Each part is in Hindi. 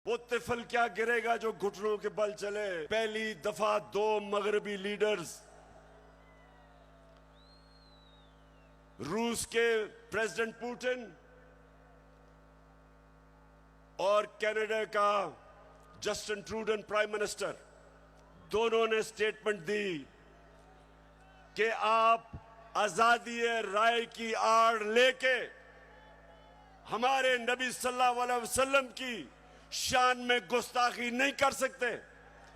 वो तिफल क्या गिरेगा जो घुटनों के बल चले। पहली दफा दो मगरबी लीडर्स, रूस के प्रेसिडेंट पुतिन और कनाडा का जस्टिन ट्रूडो प्राइम मिनिस्टर, दोनों ने स्टेटमेंट दी कि आप आजादी राय की आड़ लेके हमारे नबी सल्लल्लाहु अलैहि वसल्लम की शान में गुस्ताखी नहीं कर सकते।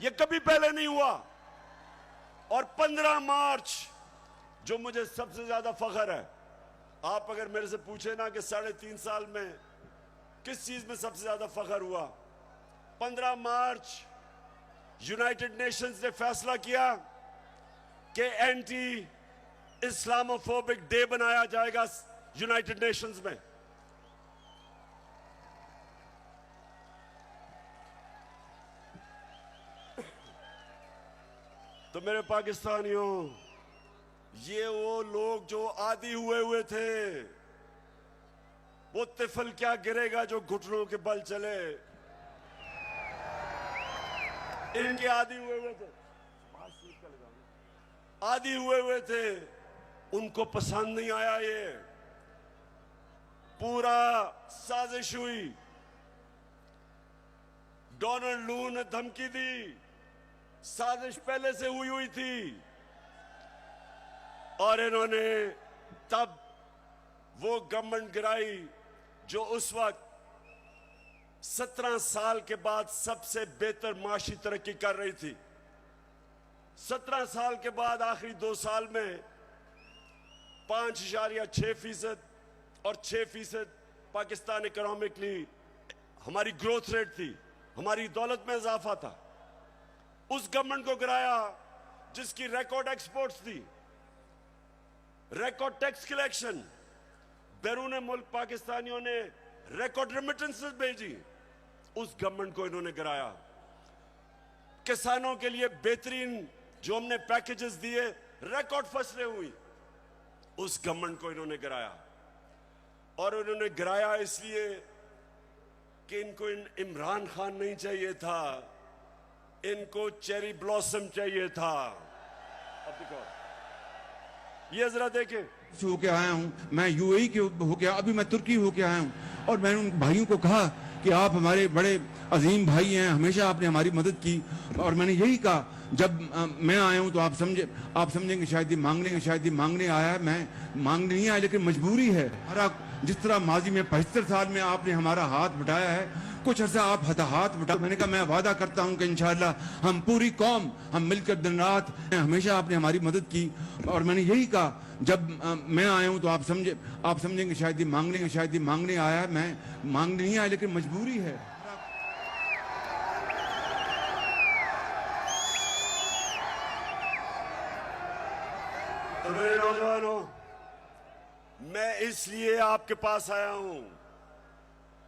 ये कभी पहले नहीं हुआ। और 15 मार्च, जो मुझे सबसे ज्यादा फख्र है, आप अगर मेरे से पूछे ना कि 3.5 साल में किस चीज में सबसे ज्यादा फख्र हुआ, 15 मार्च यूनाइटेड नेशंस ने फैसला किया कि एंटी इस्लामोफोबिक डे बनाया जाएगा यूनाइटेड नेशंस में। तो मेरे पाकिस्तानियों, ये वो लोग जो आदी हुए थे, वो तिफल क्या गिरेगा जो घुटनों के बल चले, इनके आदी हुए थे, आदी हुए थे। उनको पसंद नहीं आया। ये पूरा साजिश हुई। डोनाल्ड लू ने धमकी दी, साजिश पहले से हुई थी। और इन्होंने तब वो गवर्नमेंट गिराई जो उस वक्त 17 साल के बाद सबसे बेहतर माशी तरक्की कर रही थी। 17 साल के बाद आखिरी 2 साल में 5.6% और 6% पाकिस्तान इकोनॉमिकली हमारी ग्रोथ रेट थी, हमारी दौलत में इजाफा था। उस गवर्नमेंट को गिराया जिसकी रिकॉर्ड एक्सपोर्ट्स थी, रिकॉर्ड टैक्स कलेक्शन, बैरून मुल्क पाकिस्तानियों ने रिकॉर्ड रेमिटेंसेस भेजी। उस गवर्नमेंट को इन्होंने गिराया। किसानों के लिए बेहतरीन जो हमने पैकेजेस दिए, रिकॉर्ड फसलें हुई, उस गवर्नमेंट को इन्होंने गिराया। और उन्होंने गिराया इसलिए कि इनको इमरान खान नहीं चाहिए था, इनको चेरी ब्लॉसम चाहिए था। अब देखो, ये जरा देखें। होके आया हूँ मैं, यूएई के होके, अभी मैं तुर्की होके आया हूँ। और मैंने उन भाइयों को कहा कि आप हमारे बड़े अजीम भाई हैं, हमेशा आपने हमारी मदद की। और मैंने यही कहा, जब मैं आया हूँ तो आप समझेंगे शायद ये मांगने के, शायद ये मांगने आया है। मैं मांगने नहीं आया, लेकिन मजबूरी है। हमारा जिस तरह माजी में 75 साल में आपने हमारा हाथ बटाया है, कुछ अर्सा आप हाथ बटा। मैंने कहा मैं वादा करता हूं कि इंशाअल्लाह हम पूरी कौम, हम मिलकर दिन रात, हमेशा आपने हमारी मदद की। और मैंने यही कहा, जब मैं आया हूं तो आप समझेंगे शायद ये मांगने आया है। मैं मांगने नहीं आया, लेकिन मजबूरी है। तो मेरे नौजवानों, मैं इसलिए आपके पास आया हूं,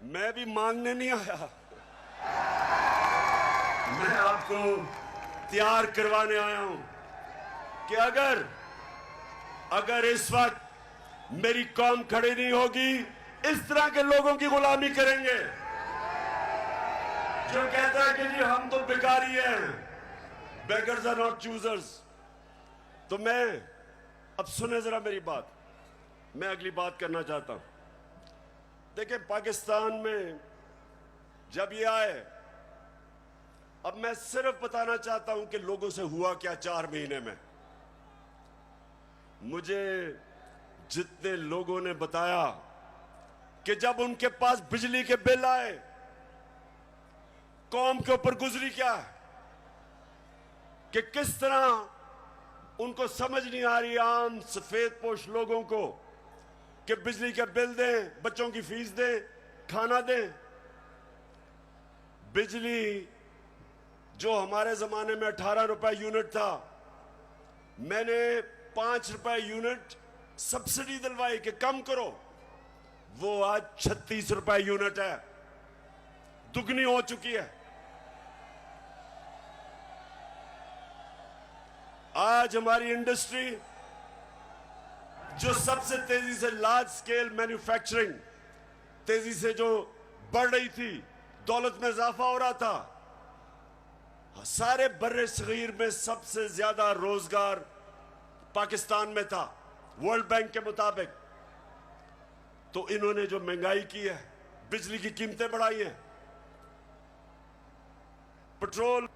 मैं भी मांगने नहीं आया। मैं आपको तैयार करवाने आया हूं कि अगर इस वक्त मेरी कौम खड़ी नहीं होगी, इस तरह के लोगों की गुलामी करेंगे जो कहता है कि जी हम तो भिखारी हैं, बेगर्स आर नॉट चूजर्स। तो मैं, अब सुने जरा मेरी बात, मैं अगली बात करना चाहता हूं। देखिए, पाकिस्तान में जब ये आए, अब मैं सिर्फ बताना चाहता हूं कि लोगों से हुआ क्या 4 महीने में। मुझे जितने लोगों ने बताया कि जब उनके पास बिजली के बिल आए, कौम के ऊपर गुजरी क्या है, कि किस तरह उनको समझ नहीं आ रही, आम सफेद पोश लोगों को, कि बिजली का बिल दें, बच्चों की फीस दें, खाना दें। बिजली जो हमारे जमाने में 18 रुपए यूनिट था, मैंने 5 रुपए यूनिट सब्सिडी दिलवाई कि कम करो, वो आज 36 रुपए यूनिट है, दुगनी हो चुकी है। आज हमारी इंडस्ट्री जो सबसे तेजी से लार्ज स्केल मैन्युफैक्चरिंग तेजी से जो बढ़ रही थी, दौलत में इजाफा हो रहा था। सारे बर्रे सगीर में सबसे ज्यादा रोजगार पाकिस्तान में था वर्ल्ड बैंक के मुताबिक। तो इन्होंने जो महंगाई की है, बिजली की कीमतें बढ़ाई हैं, पेट्रोल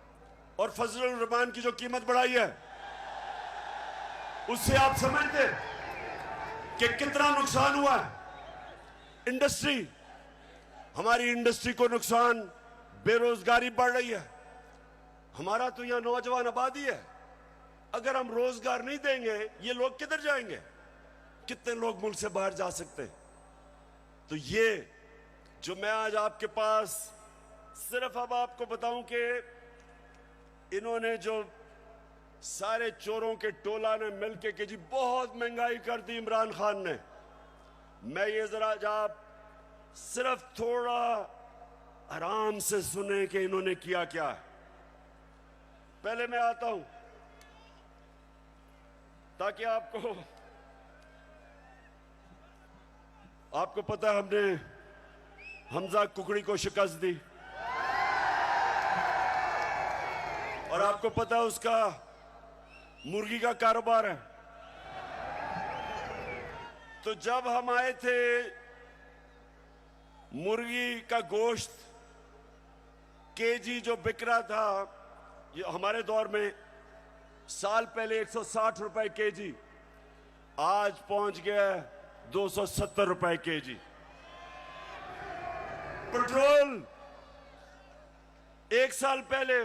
और फजलुर रहमान की जो कीमत बढ़ाई है, उससे आप समझते कि कितना नुकसान हुआ है। इंडस्ट्री, हमारी इंडस्ट्री को नुकसान, बेरोजगारी बढ़ रही है। हमारा तो यहां नौजवान आबादी है, अगर हम रोजगार नहीं देंगे ये लोग किधर जाएंगे? कितने लोग मुल्क से बाहर जा सकते हैं? तो ये जो मैं आज आपके पास सिर्फ अब आपको बताऊं कि इन्होंने जो सारे चोरों के टोला ने मिलके कि जी बहुत महंगाई कर दी इमरान खान ने, मैं ये जरा आप सिर्फ थोड़ा आराम से सुने कि इन्होंने किया क्या है। पहले मैं आता हूं ताकि आपको पता है हमने हमजा कुकड़ी को शिकस्त दी और आपको पता है उसका मुर्गी का कारोबार है। तो जब हम आए थे, मुर्गी का गोश्त केजी जो बिक रहा था, ये हमारे दौर में साल पहले 160 रुपए केजी, आज पहुंच गया 270 रुपए केजी। पेट्रोल एक साल पहले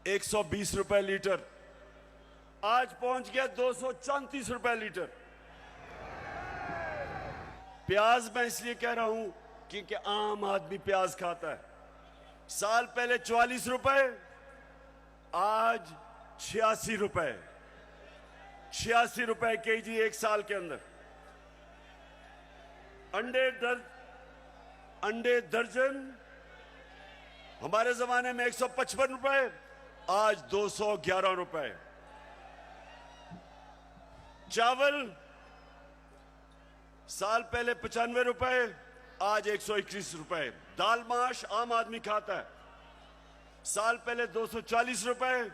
120 रुपए लीटर, आज पहुंच गया 234 रुपए लीटर। प्याज मैं इसलिए कह रहा हूं क्योंकि आम आदमी प्याज खाता है। साल पहले 44 रुपए, आज 86 रुपए, 86 रुपए केजी एक साल के अंदर। अंडे दर्जन हमारे जमाने में 155 रुपए, आज 211 रुपए। चावल साल पहले 95 रुपए, आज 121 रुपए। दाल माश आम आदमी खाता है, साल पहले 240 रुपए,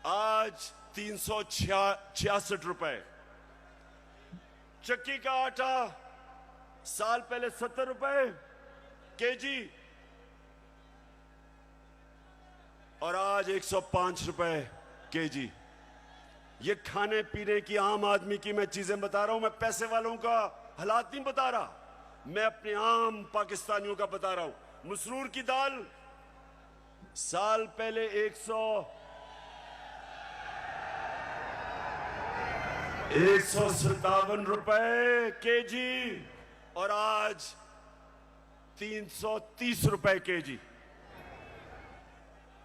आज 366 रुपए। चक्की का आटा साल पहले 70 रुपए केजी और आज 105 रुपए केजी। ये खाने पीने की आम आदमी की मैं चीजें बता रहा हूं, मैं पैसे वालों का हालात नहीं बता रहा, मैं अपने आम पाकिस्तानियों का बता रहा हूं। मसरूर की दाल साल पहले 157 रुपए केजी और आज 330 रुपए केजी।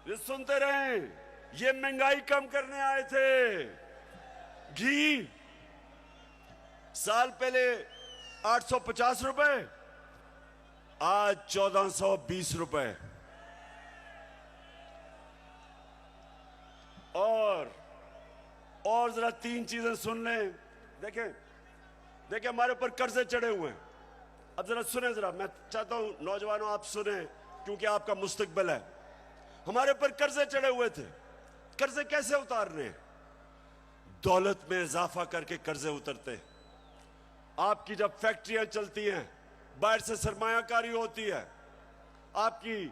ये सुनते रहें, ये महंगाई कम करने आए थे। घी साल पहले 850 रुपए, आज 1420 रुपए। और जरा तीन चीजें सुन लें। देखें हमारे ऊपर कर्जे चढ़े हुए हैं। अब जरा सुने, जरा मैं चाहता हूं नौजवानों आप सुने, क्योंकि आपका मुस्तकबिल है। हमारे ऊपर कर्जे चढ़े हुए थे, कर्जे कैसे उतारने हैं? दौलत में इजाफा करके कर्जे उतरते हैं। आपकी जब फैक्ट्रियां चलती हैं, बाहर से सरमायाकारी होती है, आपकी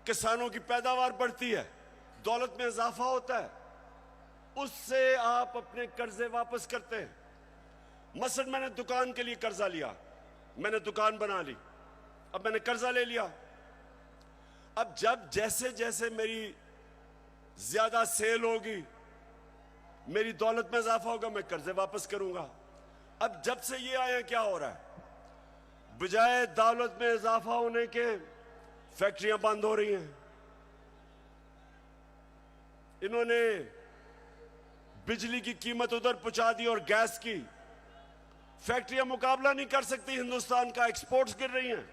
किसानों की पैदावार बढ़ती है, दौलत में इजाफा होता है, उससे आप अपने कर्जे वापस करते हैं। मसलन मैंने दुकान के लिए कर्जा लिया, मैंने दुकान बना ली, अब मैंने कर्जा ले लिया। अब जब जैसे जैसे मेरी ज्यादा सेल होगी, मेरी दौलत में इजाफा होगा, मैं कर्जे वापस करूंगा। अब जब से ये आया क्या हो रहा है? बजाय दौलत में इजाफा होने के फैक्ट्रियां बंद हो रही हैं। इन्होंने बिजली की कीमत उधर पहुंचा दी और गैस की। फैक्ट्रियां मुकाबला नहीं कर सकती हिंदुस्तान का, एक्सपोर्ट्स गिर रही हैं।